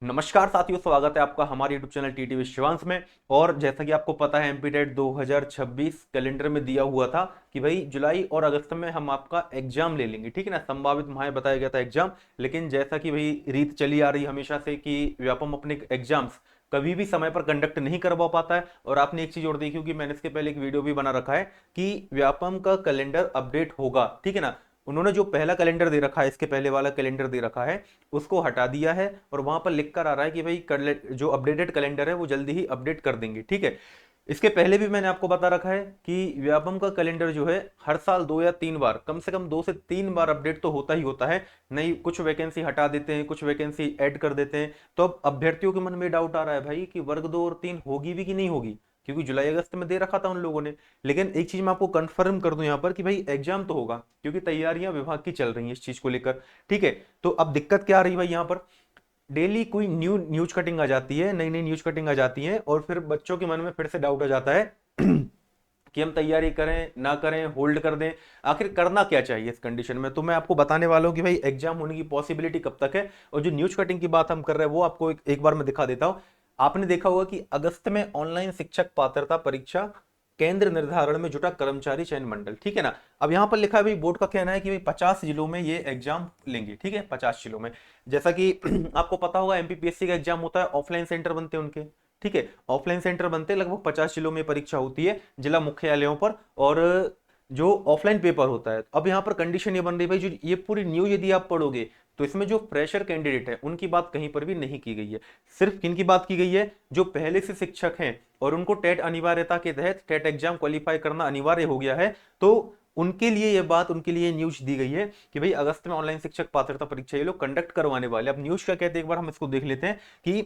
नमस्कार साथियों, स्वागत है आपका हमारे YouTube चैनल टीटी विश्वांश में। और जैसा कि आपको पता है एमपी टेट 2026 कैलेंडर में दिया हुआ था कि भाई जुलाई और अगस्त में हम आपका एग्जाम ले लेंगे, ठीक है ना। संभावित माह बताया गया था एग्जाम। लेकिन जैसा कि भाई रीत चली आ रही हमेशा से कि व्यापम अपने एग्जाम्स कभी भी समय पर कंडक्ट नहीं करवा पाता है। और आपने एक चीज और देखी होगी, मैंने इसके पहले एक वीडियो भी बना रखा है कि व्यापम का कैलेंडर अपडेट होगा, ठीक है ना। उन्होंने जो पहला कैलेंडर दे रखा है, इसके पहले वाला कैलेंडर दे रखा है, उसको हटा दिया है और वहां पर लिख कर आ रहा है कि भाई जो अपडेटेड कैलेंडर है वो जल्दी ही अपडेट कर देंगे, ठीक है। इसके पहले भी मैंने आपको बता रखा है कि व्यापम का कैलेंडर जो है हर साल 2 या 3 बार, कम से कम 2 से 3 बार अपडेट तो होता ही होता है। नई कुछ वैकेंसी हटा देते हैं, कुछ वैकेंसी ऐड कर देते हैं। तो अब अभ्यर्थियों के मन में डाउट आ रहा है भाई कि वर्ग 2 और 3 होगी भी कि नहीं होगी, क्योंकि जुलाई अगस्त में दे रखा था उन लोगों ने। लेकिन एक चीज मैं आपको कंफर्म कर दूं यहाँ पर कि भाई एग्जाम तो होगा, क्योंकि तैयारियां विभाग की चल रही हैं इस चीज को लेकर, ठीक है। तो अब दिक्कत क्या आ रही भाई, यहाँ पर डेली कोई न्यूज कटिंग आ जाती है, नई नई न्यूज कटिंग आ जाती है, और फिर बच्चों के मन में फिर से डाउट आ जाता है कि हम तैयारी करें ना करें, होल्ड कर दें। आखिर करना क्या चाहिए इस कंडीशन में। तो मैं आपको बताने वाला हूं कि भाई एग्जाम होने की पॉसिबिलिटी कब तक है। और जो न्यूज कटिंग की बात हम कर रहे हैं वो आपको एक बार मैं दिखा देता हूं। आपने देखा होगा कि अगस्त में ऑनलाइन शिक्षक पात्रता परीक्षा केंद्र निर्धारण में जुटा कर्मचारी चयन मंडल, ठीक है ना। अब यहां पर लिखा है भाई, बोर्ड का कहना है कि भाई 50 जिलों में ये एग्जाम लेंगे, ठीक है, 50 जिलों में। जैसा कि आपको पता होगा एमपीपीएससी का एग्जाम होता है, ऑफलाइन सेंटर बनते हैं उनके, ठीक है। ऑफलाइन सेंटर बनते हैं, लगभग 50 जिलों में परीक्षा होती है जिला मुख्यालयों पर। और जो ऑफलाइन पेपर होता है, अब यहाँ पर कंडीशन ये बन रही है भाई, जो ये पूरी न्यूज यदि आप पढ़ोगे तो इसमें जो फ्रेशर कैंडिडेट है उनकी बात कहीं पर भी नहीं की गई है। सिर्फ किन की बात की गई है, जो पहले से शिक्षक हैं और उनको टेट अनिवार्यता के तहत टेट एग्जाम क्वालिफाई करना अनिवार्य हो गया है, तो उनके लिए ये बात, उनके लिए न्यूज दी गई है कि भाई अगस्त में ऑनलाइन शिक्षक पात्रता परीक्षा ये लोग कंडक्ट करवाने वाले। अब न्यूज क्या कहते हैं, एक बार हम इसको देख लेते हैं कि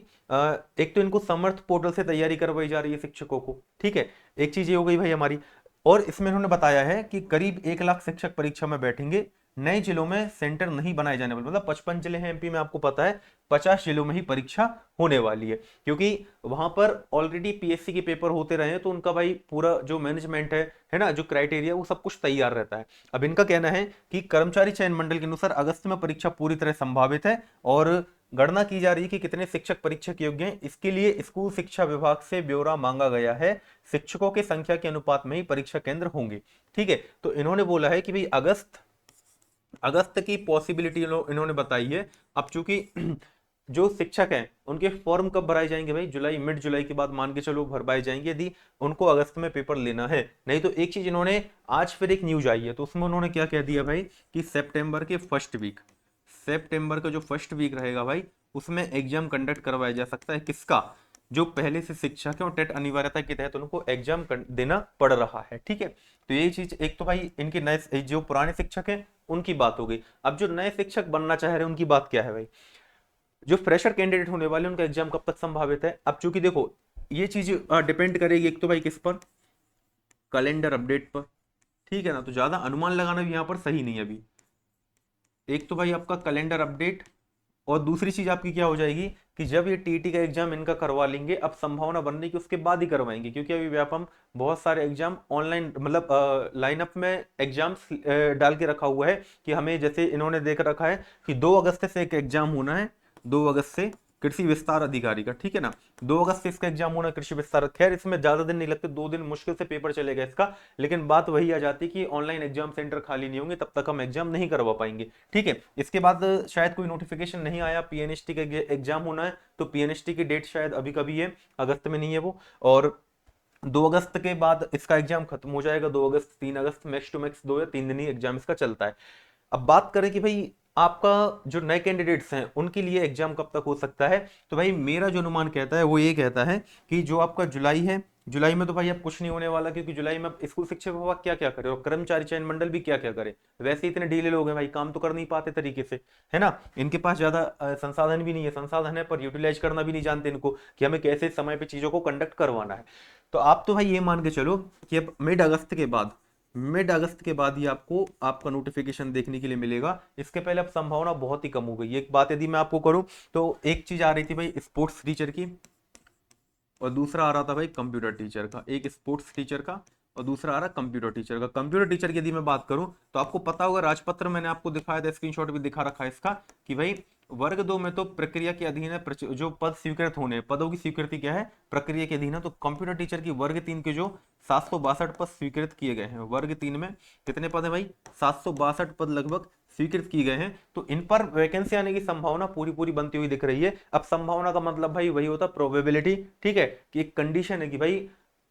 एक तो इनको समर्थ पोर्टल से तैयारी करवाई जा रही है शिक्षकों को, ठीक है। एक चीज ये हो गई भाई हमारी। और इसमें इन्होंने बताया है कि करीब 1 लाख शिक्षक परीक्षा में बैठेंगे। नए जिलों में सेंटर नहीं बनाए जाने वाले, मतलब 55 जिले हैं एमपी में, आपको पता है 50 जिलों में ही परीक्षा होने वाली है, क्योंकि वहां पर ऑलरेडी पीएससी के पेपर होते रहे हैं। तो उनका भाई पूरा जो मैनेजमेंट है ना, जो क्राइटेरिया, वो सब कुछ तैयार रहता है। अब इनका कहना है कि कर्मचारी चयन मंडल के अनुसार अगस्त में परीक्षा पूरी तरह संभावित है, और गणना की जा रही है कि कितने शिक्षक परीक्षा के योग्य हैं। इसके लिए स्कूल शिक्षा विभाग से ब्यौरा मांगा गया है। शिक्षकों की संख्या के अनुपात में ही परीक्षा केंद्र होंगे, ठीक है। तो इन्होंने बोला है कि भाई अगस्त अगस्त की पॉसिबिलिटी इन्होंने बताई है। अब चूंकि जो शिक्षक हैं उनके फॉर्म कब भराए जाएंगे भाई, जुलाई, मिड जुलाई के बाद मान के चलो भरवाए जाएंगे, यदि उनको अगस्त में पेपर लेना है। नहीं तो एक चीज इन्होंने आज फिर एक न्यूज आई है, तो उसमें उन्होंने क्या कह दिया भाई कि सितंबर का जो फर्स्ट वीक रहेगा भाई, उसमें एग्जाम कंडक्ट करवाया जा सकता है। किसका? जो पहले से शिक्षक है और टेट अनिवार्यता के तहत उनको एग्जाम देना पड़ रहा है, ठीक है। तो ये चीज, एक तो भाई इनके नए जो पुराने शिक्षक हैं उनकी बात हो गई। अब जो नए शिक्षक बनना चाह रहे हैं उनकी बात क्या है भाई, जो फ्रेशर कैंडिडेट होने वाले उनका एग्जाम कब तक संभावित है। अब चूंकि देखो ये चीज डिपेंड करेगी एक तो भाई किस पर, कैलेंडर अपडेट पर, ठीक है ना। तो ज्यादा अनुमान लगाना भी यहाँ पर सही नहीं है अभी। एक तो भाई आपका कैलेंडर अपडेट, और दूसरी चीज आपकी क्या हो जाएगी कि जब ये टीटी का एग्जाम इनका करवा लेंगे, अब संभावना बन रही कि उसके बाद ही करवाएंगे, क्योंकि अभी व्यापम बहुत सारे एग्जाम ऑनलाइन, मतलब लाइनअप में एग्जाम्स डाल के रखा हुआ है कि हमें, जैसे इन्होंने देख रखा है कि 2 अगस्त से एक एग्जाम होना है, 2 अगस्त से कृषि विस्तार अधिकारी का, ठीक है ना। 2 अगस्त से इसका एग्जाम होना है कृषि विस्तार। खैर इसमें ज्यादा दिन नहीं लगते, 2 दिन मुश्किल से पेपर चलेगा इसका। लेकिन बात वही आ जाती कि ऑनलाइन एग्जाम सेंटर खाली नहीं होंगे, तब तक हम एग्जाम नहीं करवा पाएंगे, ठीक है। इसके बाद शायद कोई नोटिफिकेशन नहीं आया, पीएनएसटी का एग्जाम होना है, तो पीएनएसटी की डेट शायद अभी कभी है, अगस्त में नहीं है वो। और 2 अगस्त के बाद इसका एग्जाम खत्म हो जाएगा, 2 अगस्त, 3 अगस्त, मैक्स टू मैक्स 2 या 3 दिन ही एग्जाम इसका चलता है। अब बात करें कि भाई आपका जो नए कैंडिडेट्स हैं उनके लिए एग्जाम कब तक हो सकता है, तो भाई मेरा जो अनुमान कहता है वो ये कहता है कि जो आपका जुलाई है, जुलाई में तो भाई अब कुछ नहीं होने वाला, क्योंकि जुलाई में स्कूल शिक्षक विभाग क्या क्या करे और कर्मचारी चयन मंडल भी क्या क्या करे। वैसे इतने ढीले लोग हैं भाई, काम तो कर नहीं पाते तरीके से, है ना। इनके पास ज्यादा संसाधन भी नहीं है, संसाधन है पर यूटिलाइज करना भी नहीं जानते इनको कि हमें कैसे समय पे चीजों को कंडक्ट करवाना है। तो आप तो भाई ये मान के चलो कि अब मिड अगस्त के बाद ही आपको आपका नोटिफिकेशन देखने के लिए मिलेगा। इसके पहले अब संभावना बहुत ही कम हो गई। एक बात यदि मैं आपको करूं, तो एक चीज आ रही थी भाई स्पोर्ट्स टीचर की, और दूसरा आ रहा था भाई कंप्यूटर टीचर का। एक स्पोर्ट्स टीचर का और दूसरा आ रहा कंप्यूटर टीचर का। कंप्यूटर टीचर की यदि मैं बात करूं तो आपको पता होगा, राजपत्र मैंने आपको दिखाया था, स्क्रीनशॉट भी दिखा रखा है इसका, कि भाई वर्ग 2 में तो प्रक्रिया के अधीन है, जो पद स्वीकृत होने हैं, पदों की स्वीकृति क्या है, प्रक्रिया के अधीन है। तो कंप्यूटर टीचर की वर्ग 3 के जो 762 पद स्वीकृत किए गए हैं, वर्ग 3 में कितने पद है भाई, 762 पद लगभग स्वीकृत किए गए हैं। तो इन पर वैकेंसी आने की संभावना पूरी पूरी बनती हुई दिख रही है। अब संभावना का मतलब भाई वही होता है प्रोबेबिलिटी, ठीक है, कि एक कंडीशन है कि भाई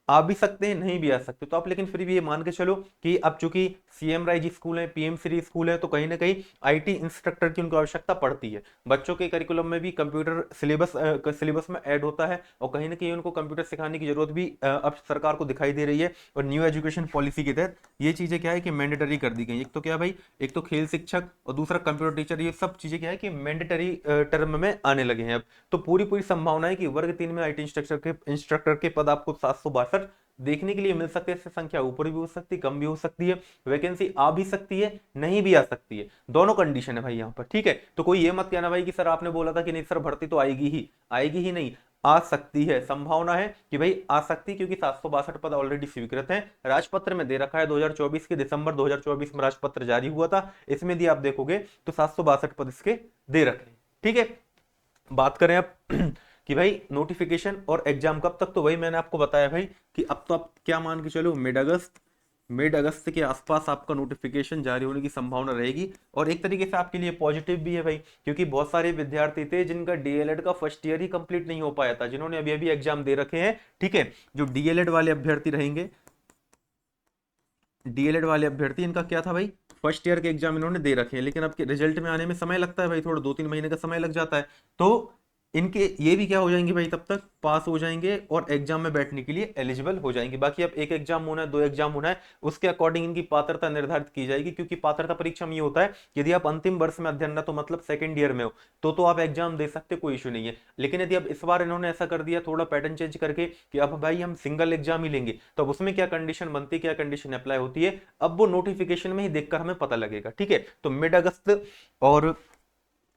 आ भी सकते हैं नहीं भी आ सकते। तो आप लेकिन फिर भी ये मान के चलो कि अब चूंकि सीएम राइज स्कूल है, पीएम श्री स्कूल है, तो कहीं ना कहीं आईटी इंस्ट्रक्टर की उनको आवश्यकता पड़ती है। बच्चों के करिकुलम में भी कंप्यूटर सिलेबस में ऐड होता है, और कहीं ना कहीं उनको कंप्यूटर सिखाने की जरूरत भी अब सरकार को दिखाई दे रही है। और न्यू एजुकेशन पॉलिसी के तहत ये चीजें क्या है कि मैंडेटरी कर दी गई। एक तो क्या भाई, एक तो खेल शिक्षक और दूसरा कंप्यूटर टीचर, ये सब चीजें क्या है कि मैंडेटरी टर्म में आने लगे हैं अब। तो पूरी पूरी संभावना है कि वर्ग 3 में आईटी इंस्ट्रक्टर के पद आपको 762 देखने के लिए मिल सकते हैं। इससे संख्या ऊपर भी हो सकती है, कम भी हो सकती है, वैकेंसी आ भी सकती है, नहीं भी आ सकती है, दोनों कंडीशन है भाई यहाँ पर, ठीक है। तो कोई ये मत कहना भाई कि सर आपने बोला था कि नहीं सर भर्ती तो आएगी ही नहीं, आ सकती है, संभावना है कि भाई आ सकती है, क्योंकि 762 पद ऑलरेडी स्वीकृत हैं, राजपत्र में दे रखा है। 2024 के दिसंबर 2024 में राजपत्र जारी हुआ था, इसमें यदि आप देखोगे तो 762 पद इसके दे रखे हैं, ठीक है। बात करें अब कि भाई नोटिफिकेशन और एग्जाम कब तक, तो वही मैंने आपको बताया भाई कि अब तो आप क्या मान के चलो, मिड अगस्त के आसपास आपका नोटिफिकेशन जारी होने की संभावना रहेगी। और एक तरीके से आपके लिए पॉजिटिव भी है भाई, क्योंकि बहुत सारे विद्यार्थी थे जिनका डीएलएड का फर्स्ट ईयर ही कंप्लीट नहीं हो पाया था, जिन्होंने अभी अभी एग्जाम दे रखे हैं, ठीक है। जो डीएलएड वाले अभ्यर्थी रहेंगे, डीएलएड वाले अभ्यर्थी, इनका क्या था भाई, फर्स्ट ईयर के एग्जाम इन्होंने दे रखे हैं, लेकिन अब रिजल्ट में आने में समय लगता है भाई, थोड़ा 2-3 महीने का समय लग जाता है। तो इनके ये भी क्या हो जाएंगे भाई, तब तक पास हो जाएंगे और एग्जाम में बैठने के लिए एलिजिबल हो जाएंगे। बाकी अब एक एग्जाम होना है, 2 एग्जाम होना है, उसके अकॉर्डिंग इनकी पात्रता निर्धारित की जाएगी। क्योंकि पात्रता परीक्षा में ये होता है, यदि आप अंतिम वर्ष में अध्ययन, तो मतलब सेकंड ईयर में हो, तो आप एग्जाम दे सकते, कोई इशू नहीं है। लेकिन यदि अब इस बार इन्होंने ऐसा कर दिया, थोड़ा पैटर्न चेंज करके कि अब भाई हम सिंगल एग्जाम ही लेंगे, तो अब उसमें क्या कंडीशन बनती है, क्या कंडीशन अप्लाई होती है, अब वो नोटिफिकेशन में ही देखकर हमें पता लगेगा, ठीक है। तो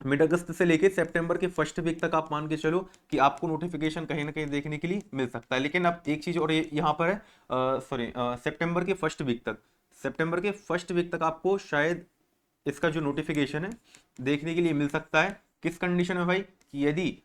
मिड अगस्त से लेके सितंबर के फर्स्ट वीक तक आप मान के चलो कि आपको नोटिफिकेशन कहीं ना कहीं देखने के लिए मिल सकता है। लेकिन अब एक चीज और यहाँ पर है, सॉरी, सितंबर के फर्स्ट वीक तक आपको शायद इसका जो नोटिफिकेशन है देखने के लिए मिल सकता है। किस कंडीशन में भाई, कि यदि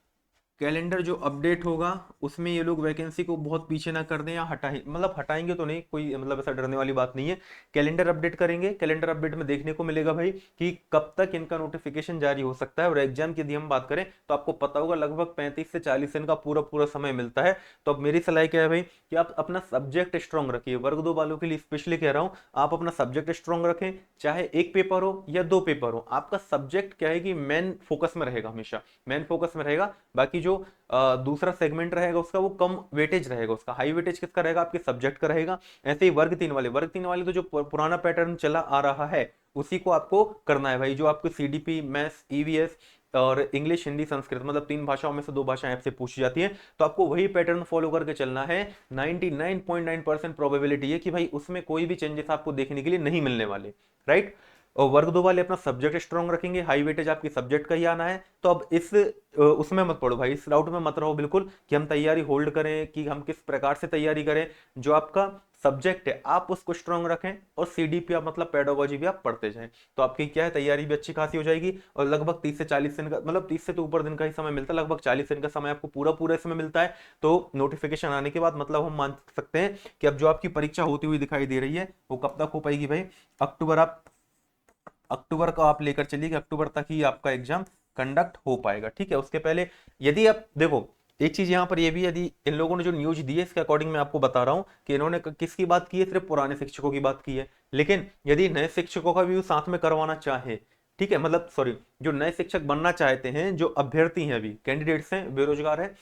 कैलेंडर जो अपडेट होगा उसमें ये लोग वैकेंसी को बहुत पीछे ना कर दें, या मतलब हटाएंगे तो नहीं, कोई मतलब ऐसा डरने वाली बात नहीं है। कैलेंडर अपडेट करेंगे, कैलेंडर अपडेट में देखने को मिलेगा भाई कि कब तक इनका नोटिफिकेशन जारी हो सकता है। और एग्जाम की यदि हम बात करें तो आपको पता होगा लगभग 35 से 40 दिन का पूरा पूरा समय मिलता है। तो अब मेरी सलाह क्या है भाई कि आप अपना सब्जेक्ट स्ट्रॉन्ग रखिए, वर्ग 2 वालों के लिए स्पेशली कह रहा हूं, आप अपना सब्जेक्ट स्ट्रॉन्ग रखें, चाहे एक पेपर हो या 2 पेपर हो, आपका सब्जेक्ट क्या है कि मेन फोकस में रहेगा, हमेशा मेन फोकस में रहेगा। बाकी जो दूसरा सेगमेंट रहेगा उसका वो कम वेटेज रहेगा, उसका हाई वेटेज किसका रहेगा, आपके सब्जेक्ट का रहेगा। ऐसे ही वर्ग 3 वाले तो जो पुराना पैटर्न चला आ रहा है उसी को आपको करना है भाई। जो आपको सीडीपी, मैथ्स, ईवीएस और इंग्लिश, हिंदी, संस्कृत, मतलब 3 भाषाओं में से 2 भाषाएं आपसे पूछी जाती हैं, तो आपको वही पैटर्न फॉलो करके चलना है। 99.9% प्रोबेबिलिटी है कि भाई उसमें कोई भी चेंजेस आपको देखने के लिए नहीं मिलने वाले, राइट। और वर्ग 2 वाले अपना सब्जेक्ट स्ट्रॉन्ग रखेंगे, हाई वेटेज आपकी सब्जेक्ट का ही आना है। तो अब उसमें मत पड़ो भाई, इस डाउट में मत रहो बिल्कुल कि हम तैयारी होल्ड करें, कि हम किस प्रकार से तैयारी करें। जो आपका सब्जेक्ट है आप उसको स्ट्रॉन्ग रखें, और सीडीपी आप मतलब पेडागोजी भी आप पढ़ते जाएं, तो आपकी क्या है तैयारी भी अच्छी खासी हो जाएगी। और लगभग 30 से 40 दिन का, मतलब 30 से तो ऊपर दिन का ही समय मिलता है, लगभग 40 दिन का समय आपको पूरा पूरा इसमें मिलता है। तो नोटिफिकेशन आने के बाद मतलब हम मान सकते हैं कि अब जो आपकी परीक्षा होती हुई दिखाई दे रही है वो कब तक हो पाएगी भाई, अक्टूबर आप अक्टूबर का आप लेकर चलिए कि अक्टूबर तक ही आपका एग्जाम कंडक्ट हो पाएगा, ठीक है। उसके पहले यदि आप देखो, एक चीज यहां पर ये भी, यदि इन लोगों ने जो न्यूज दी है इसके अकॉर्डिंग मैं आपको बता रहा हूं कि इन्होंने किसकी बात की है, सिर्फ पुराने शिक्षकों की बात की है। लेकिन यदि नए शिक्षकों का भी साथ में करवाना चाहे, ठीक है, मतलब सॉरी, जो नए शिक्षक बनना चाहते हैं, जो अभ्यर्थी हैं, अभी कैंडिडेट्स हैं, बेरोजगार हैं,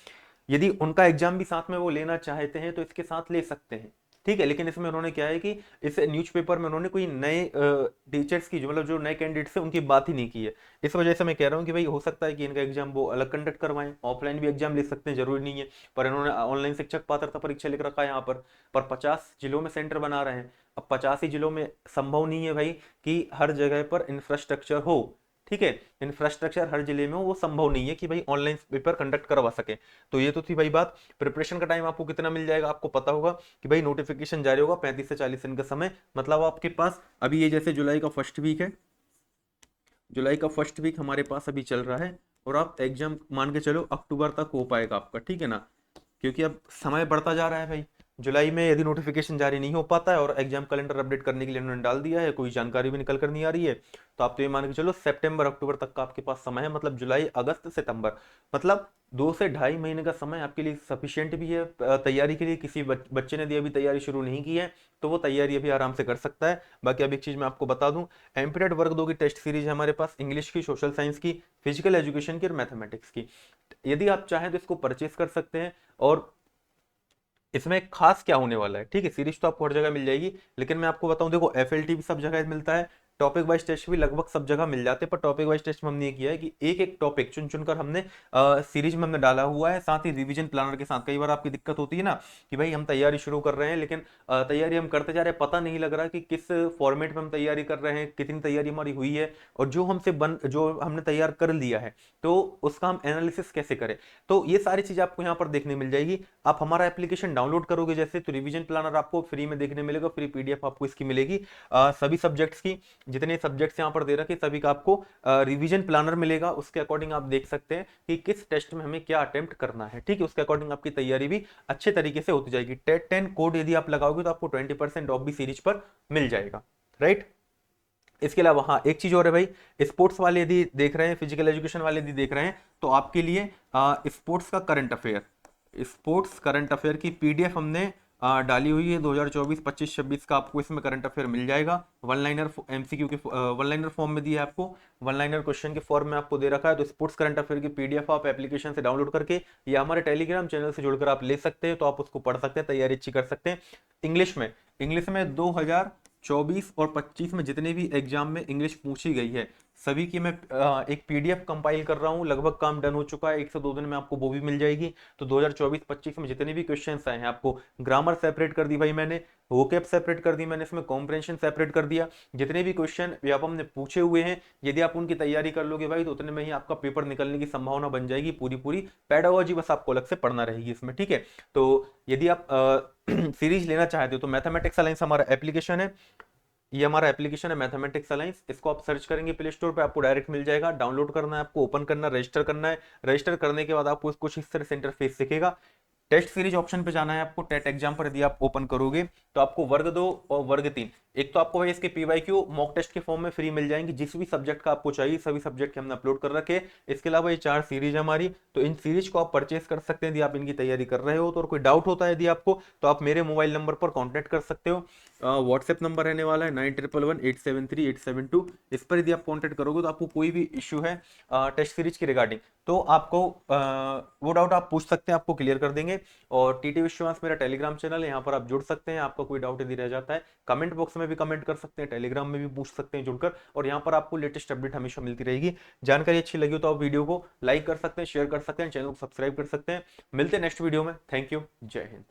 यदि उनका एग्जाम भी साथ में वो लेना चाहते हैं तो इसके साथ ले सकते हैं, ठीक है। लेकिन इसमें उन्होंने क्या है कि इस न्यूज़पेपर में उन्होंने कोई नए टीचर्स की, जो मतलब जो नए कैंडिडेट्स हैं उनकी बात ही नहीं की है। इस वजह से मैं कह रहा हूँ कि भाई हो सकता है कि इनका एग्जाम वो अलग कंडक्ट करवाएं, ऑफलाइन भी एग्जाम ले सकते हैं, जरूरी नहीं है। पर इन्होंने ऑनलाइन शिक्षक पात्रता परीक्षा लिख रखा है यहाँ पर 50 जिलों में सेंटर बना रहे हैं। अब 85 जिलों में संभव नहीं है भाई कि हर जगह पर इंफ्रास्ट्रक्चर हो, ठीक है, इंफ्रास्ट्रक्चर हर जिले में हो, वो संभव नहीं है कि भाई ऑनलाइन पेपर कंडक्ट करवा सके। तो ये तो थी भाई बात। प्रिपरेशन का टाइम आपको कितना मिल जाएगा, आपको पता होगा कि भाई नोटिफिकेशन जारी होगा 35 से 40 दिन का समय, मतलब आपके पास अभी ये जैसे जुलाई का फर्स्ट वीक है, जुलाई का फर्स्ट वीक हमारे पास अभी चल रहा है, और आप एग्जाम मान के चलो अक्टूबर तक हो पाएगा आपका, ठीक है ना, क्योंकि अब समय बढ़ता जा रहा है भाई। जुलाई में यदि नोटिफिकेशन जारी नहीं हो पाता है और एग्जाम कैलेंडर अपडेट करने के लिए उन्होंने डाल दिया है, कोई जानकारी भी निकल कर नहीं आ रही है, तो आप तो ये मान के चलो सितंबर अक्टूबर तक का आपके पास समय है, मतलब जुलाई अगस्त सितंबर, मतलब 2 से ढाई महीने का समय आपके लिए सफिशियंट भी है तैयारी के लिए। किसी बच्चे ने यदि अभी तैयारी शुरू नहीं की है तो वो तैयारी अभी आराम से कर सकता है। बाकी अब एक चीज मैं आपको बता दूं, एमपीटेट वर्ग 2 की टेस्ट सीरीज है हमारे पास, इंग्लिश की, सोशल साइंस की, फिजिकल एजुकेशन की और मैथमेटिक्स की। यदि आप चाहें तो इसको परचेस कर सकते हैं। और इसमें खास क्या होने वाला है, ठीक है, सीरीज तो आपको हर जगह मिल जाएगी, लेकिन मैं आपको बताऊं, देखो एफएलटी भी सब जगह मिलता है, टॉपिक वाइज टेस्ट भी लगभग सब जगह मिल जाते हैं, पर टॉपिक वाइज टेस्ट में हमने ये किया है कि एक एक टॉपिक चुन चुनकर हमने सीरीज में हमने डाला हुआ है, साथ ही रिवीजन प्लानर के साथ। कई बार आपकी दिक्कत होती है ना कि भाई हम तैयारी शुरू कर रहे हैं, लेकिन तैयारी हम करते जा रहे हैं, पता नहीं लग रहा कि किस फॉर्मेट में हम तैयारी कर रहे हैं, कितनी तैयारी हमारी हुई है, और जो हमने तैयार कर लिया है तो उसका हम एनालिसिस कैसे करें। तो ये सारी चीज आपको यहाँ पर देखने मिल जाएगी। आप हमारा एप्लीकेशन डाउनलोड करोगे जैसे, तो रिवीजन प्लानर आपको फ्री में देखने मिलेगा, फ्री पीडीएफ आपको इसकी मिलेगी सभी सब्जेक्ट्स की, जितने सब्जेक्ट्स यहाँ पर दे रखे सभी का आपको रिवीजन प्लानर मिलेगा। उसके अकॉर्डिंग आप देख सकते हैं कि किस टेस्ट में हमें क्या अटेम्प्ट करना है, ठीक है, उसके अकॉर्डिंग आपकी तैयारी भी अच्छे तरीके से होती जाएगी। टेट 10 कोड यदि आप लगाओगे तो आपको 20% ऑफ भी सीरीज पर मिल जाएगा, राइट। इसके अलावा हाँ एक चीज और है भाई, स्पोर्ट्स वाले यदि देख रहे हैं, फिजिकल एजुकेशन वाले यदि देख रहे हैं, तो आपके लिए स्पोर्ट्स का current affair, sports current affair की पीडीएफ हमने डाली हुई है। 2024 25 26 का आपको इसमें करंट अफेयर मिल जाएगा, वन लाइनर एमसीक्यू के वन लाइनर फॉर्म में दिया है आपको, वन लाइनर क्वेश्चन के फॉर्म में आपको दे रखा है। तो स्पोर्ट्स करंट अफेयर की पीडीएफ आप एप्लीकेशन से डाउनलोड करके या हमारे टेलीग्राम चैनल से जुड़कर आप ले सकते हैं, तो आप उसको पढ़ सकते हैं, तैयारी अच्छी कर सकते हैं। इंग्लिश में 2024 और 25 में जितने भी एग्जाम में इंग्लिश पूछी गई है सभी की मैं एक पीडीएफ कंपाइल कर रहा हूँ, लगभग काम डन हो चुका है, 1 से 2 दिन में आपको वो भी मिल जाएगी। तो 2024-25 में जितने भी क्वेश्चंस आए हैं, आपको ग्रामर सेपरेट कर दी भाई मैंने, वोकैब सेपरेट कर दी मैंने, इसमें कॉम्प्रहेंशन सेपरेट कर दिया, जितने भी क्वेश्चन व्यापम ने पूछे हुए हैं यदि आप उनकी तैयारी कर लोगे भाई, तो उतने में ही आपका पेपर निकलने की संभावना बन जाएगी पूरी पूरी। पेडागोजी बस आपको अलग से पढ़ना रहेगी इसमें, ठीक है। तो यदि आप सीरीज लेना चाहते हो तो मैथमेटिक्स अलायंस हमारा एप्लीकेशन है, ये हमारा एप्लीकेशन है मैथमेटिक्स अलायंस, इसको आप सर्च करेंगे प्ले स्टोर पे, आपको डायरेक्ट मिल जाएगा। डाउनलोड करना है आपको, ओपन करना, रजिस्टर करना है। रजिस्टर करने के बाद आपको कुछ इस तरह से इंटरफेस दिखेगा। टेस्ट सीरीज ऑप्शन पे जाना है आपको। टेट एग्जाम पर यदि आप ओपन करोगे तो आपको वर्ग 2 और वर्ग 3, एक तो आपको भाई इसके पीवाईक्यू मॉक टेस्ट के फॉर्म में फ्री मिल जाएंगे, जिस भी सब्जेक्ट का आपको चाहिए सभी सब्जेक्ट के हमने अपलोड कर रखे। इसके अलावा ये 4 सीरीज है हमारी, तो इन सीरीज को आप परचेस कर सकते हैं यदि आप इनकी तैयारी कर रहे हो तो। और कोई डाउट होता है यदि आपको, तो आप मेरे मोबाइल नंबर पर कॉन्टैक्ट कर सकते हो। व्हाट्सएप नंबर रहने वाला है 9111873872, इस पर यदि आप कॉन्टैक्ट करोगे तो आपको कोई भी इश्यू है टेस्ट सीरीज की रिगार्डिंग, तो आपको वो डाउट आप पूछ सकते हैं, आपको क्लियर कर देंगे। और टीटी विश्वास मेरा टेलीग्राम चैनल है, यहाँ पर आप जुड़ सकते हैं। आपका कोई डाउट यदि रह जाता है कमेंट बॉक्स में भी कमेंट कर सकते हैं, टेलीग्राम में भी पूछ सकते हैं जुड़कर, और यहाँ पर आपको लेटेस्ट अपडेट हमेशा मिलती रहेगी। जानकारी अच्छी लगी हो तो आप वीडियो को लाइक कर सकते हैं, शेयर कर सकते हैं, चैनल को सब्सक्राइब कर सकते हैं। मिलते हैं नेक्स्ट वीडियो में। थैंक यू, जय हिंद।